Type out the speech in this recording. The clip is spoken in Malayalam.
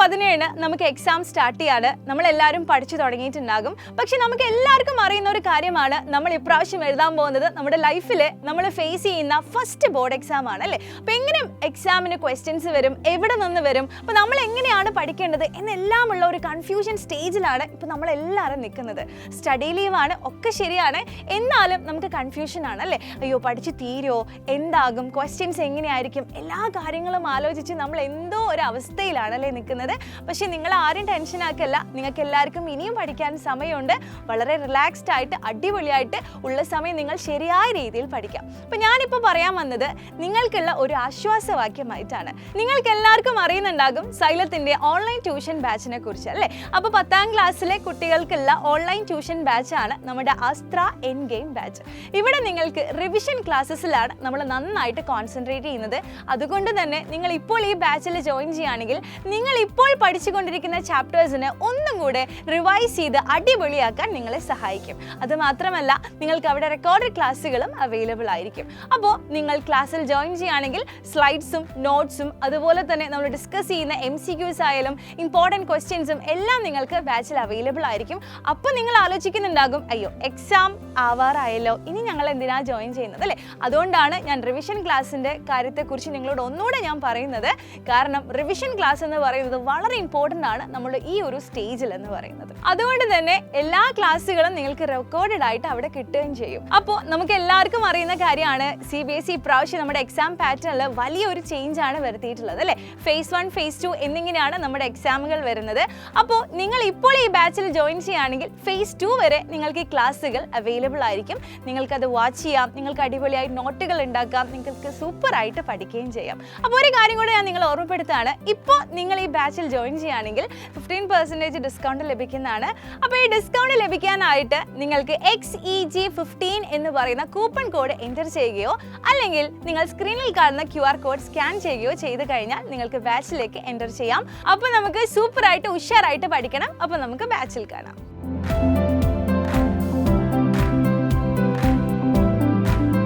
17 നമുക്ക് എക്സാം സ്റ്റാർട്ട് ചെയ്യാണ്. നമ്മളെല്ലാവരും പഠിച്ചു തുടങ്ങിയിട്ടുണ്ടാകും. പക്ഷെ നമുക്ക് എല്ലാവർക്കും അറിയുന്ന ഒരു കാര്യമാണ്, നമ്മൾ ഇപ്രാവശ്യം എഴുതാൻ പോകുന്നത് നമ്മുടെ ലൈഫിൽ നമ്മൾ ഫേസ് ചെയ്യുന്ന ഫസ്റ്റ് ബോർഡ് എക്സാം ആണ് അല്ലേ. അപ്പോൾ എങ്ങനെ എക്സാമിന് ക്വസ്റ്റ്യൻസ് വരും, എവിടെ നിന്ന് വരും, അപ്പോൾ നമ്മൾ എങ്ങനെയാണ് പഠിക്കേണ്ടത് എന്നെല്ലാമുള്ള ഒരു കൺഫ്യൂഷൻ സ്റ്റേജിലാണ് ഇപ്പോൾ നമ്മളെല്ലാവരും നിൽക്കുന്നത്. സ്റ്റഡി ലീവാണ്, ഒക്കെ ശരിയാണ്, എന്നാലും നമുക്ക് കൺഫ്യൂഷൻ ആണ് അല്ലേ. അയ്യോ പഠിച്ച് തീരുമോ, എന്താകും, ക്വസ്റ്റ്യൻസ് എങ്ങനെയായിരിക്കും, എല്ലാ കാര്യങ്ങളും ആലോചിച്ച് നമ്മൾ എന്തോ ഒരു അവസ്ഥയിലാണ് അല്ലേ നിൽക്കുന്നത്. പക്ഷേ നിങ്ങൾ ആരും ടെൻഷൻ ആക്കല്ല, നിങ്ങൾക്ക് എല്ലാവർക്കും ഇനിയും പഠിക്കാൻ സമയമുണ്ട്. വളരെ റിലാക്സ്ഡ് ആയിട്ട് അടിപൊളിയായിട്ട് ഉള്ള സമയം നിങ്ങൾ ശരിയായ രീതിയിൽ പഠിക്കാം. അപ്പോൾ ഞാനിപ്പോൾ പറയാൻ വന്നത് നിങ്ങൾക്കുള്ള ഒരു ആശ്വാസവാക്യമായിട്ടാണ്. നിങ്ങൾക്ക് എല്ലാവർക്കും അറിയുന്നുണ്ടാകും സൈലത്തിൻ്റെ ഓൺലൈൻ ട്യൂഷൻ ബാച്ചിനെ കുറിച്ച് അല്ലേ. അപ്പോൾ 10ാം ക്ലാസ്സിലെ കുട്ടികൾക്കുള്ള ഓൺലൈൻ ട്യൂഷൻ ബാച്ചാണ് നമ്മുടെ അസ്ത്ര എൻ ഗെയിം ബാച്ച്. ഇവിടെ നിങ്ങൾക്ക് റിവിഷൻ ക്ലാസ്സസിലാണ് നമ്മൾ നന്നായിട്ട് കോൺസെൻട്രേറ്റ് ചെയ്യുന്നത്. അതുകൊണ്ട് തന്നെ നിങ്ങൾ ഇപ്പോൾ ഈ ബാച്ചിൽ ജോയിൻ ചെയ്യുകയാണെങ്കിൽ നിങ്ങൾ ഇപ്പോൾ പഠിച്ചുകൊണ്ടിരിക്കുന്ന ചാപ്റ്റേഴ്സിന് ഒന്നും കൂടെ റിവൈസ് ചെയ്ത് അടിപൊളിയാക്കാൻ നിങ്ങളെ സഹായിക്കും. അതുമാത്രമല്ല നിങ്ങൾക്ക് അവിടെ റെക്കോർഡഡ് ക്ലാസ്സുകളും അവൈലബിൾ ആയിരിക്കും. അപ്പോൾ നിങ്ങൾ ക്ലാസ്സിൽ ജോയിൻ ചെയ്യുകയാണെങ്കിൽ സ്ലൈഡ്സും നോട്ട്സും അതുപോലെ തന്നെ നമ്മൾ ഡിസ്കസ് ചെയ്യുന്ന MCQs ആയാലും ഇമ്പോർട്ടൻറ്റ് ക്വസ്റ്റ്യൻസും എല്ലാം നിങ്ങൾക്ക് ബാച്ചിൽ അവൈലബിൾ ആയിരിക്കും. അപ്പോൾ നിങ്ങൾ ആലോചിക്കുന്നുണ്ടാകും, അയ്യോ എക്സാം ആവാറായല്ലോ, ഇനി ഞങ്ങൾ എന്തിനാ ജോയിൻ ചെയ്യുന്നത് അല്ലേ. അതുകൊണ്ടാണ് ഞാൻ റിവിഷൻ ക്ലാസ്സിൻ്റെ കാര്യത്തെക്കുറിച്ച് നിങ്ങളോട് ഒന്നുകൂടെ ഞാൻ പറയുന്നത്. കാരണം റിവിഷൻ ക്ലാസ് എന്ന് പറയുന്നത് വളരെ ഇമ്പോർട്ടൻ്റ് ആണ് നമ്മുടെ ഈ ഒരു സ്റ്റേജിൽ എന്ന് പറയുന്നത്. അതുകൊണ്ട് തന്നെ എല്ലാ ക്ലാസ്സുകളും നിങ്ങൾക്ക് റെക്കോർഡഡ് ആയിട്ട് അവിടെ കിട്ടുകയും ചെയ്യും. അപ്പോൾ നമുക്ക് എല്ലാവർക്കും അറിയുന്ന കാര്യമാണ് CBSE ഇപ്രാവശ്യം നമ്മുടെ എക്സാം പാറ്റേണിൽ വലിയൊരു ചേഞ്ച് ആണ് വരുത്തിയിട്ടുള്ളത് അല്ലേ. ഫേസ് 1 ഫേസ് 2 എന്നിങ്ങനെയാണ് നമ്മുടെ എക്സാമുകൾ വരുന്നത്. അപ്പോൾ നിങ്ങൾ ഇപ്പോൾ ഈ ബാച്ചിൽ ജോയിൻ ചെയ്യുകയാണെങ്കിൽ ഫേസ് 2 വരെ നിങ്ങൾക്ക് ഈ ക്ലാസ്സുകൾ അവൈലബിൾ ആയിരിക്കും. നിങ്ങൾക്കത് വാച്ച് ചെയ്യാം, നിങ്ങൾക്ക് അടിപൊളിയായി നോട്ടുകൾ ഉണ്ടാക്കാം, നിങ്ങൾക്ക് സൂപ്പറായിട്ട് പഠിക്കുകയും ചെയ്യാം. അപ്പോൾ ഒരു കാര്യം കൂടെ ഞാൻ നിങ്ങളെ ഓർമ്മപ്പെടുത്തുകയാണ്, ഇപ്പോൾ നിങ്ങൾ ഈ ബാച്ചിൽ ജോയിൻ ചെയ്യുകയാണെങ്കിൽ 15% ഡിസ്കൗണ്ട് ലഭിക്കുന്നതാണ്. അപ്പോൾ ഈ ഡിസ്കൗണ്ട് ലഭിക്കാനായിട്ട് നിങ്ങൾക്ക് XEG15 എന്ന് പറയുന്ന കൂപ്പൺ കോഡ് എൻ്റർ ചെയ്യുകയോ അല്ലെങ്കിൽ നിങ്ങൾ സ്ക്രീനിൽ കാണുന്ന QR കോഡ് സ്കാൻ ചെയ്യുകയോ ചെയ്ത് കഴിഞ്ഞാൽ നിങ്ങൾക്ക് ബാച്ചിലേക്ക് എൻ്റർ ചെയ്യാം. അപ്പോൾ നമുക്ക് സൂപ്പറായിട്ട് ഉഷാറായിട്ട് പഠിക്കണം. അപ്പോൾ നമുക്ക് ബാച്ചിൽ കാണാം.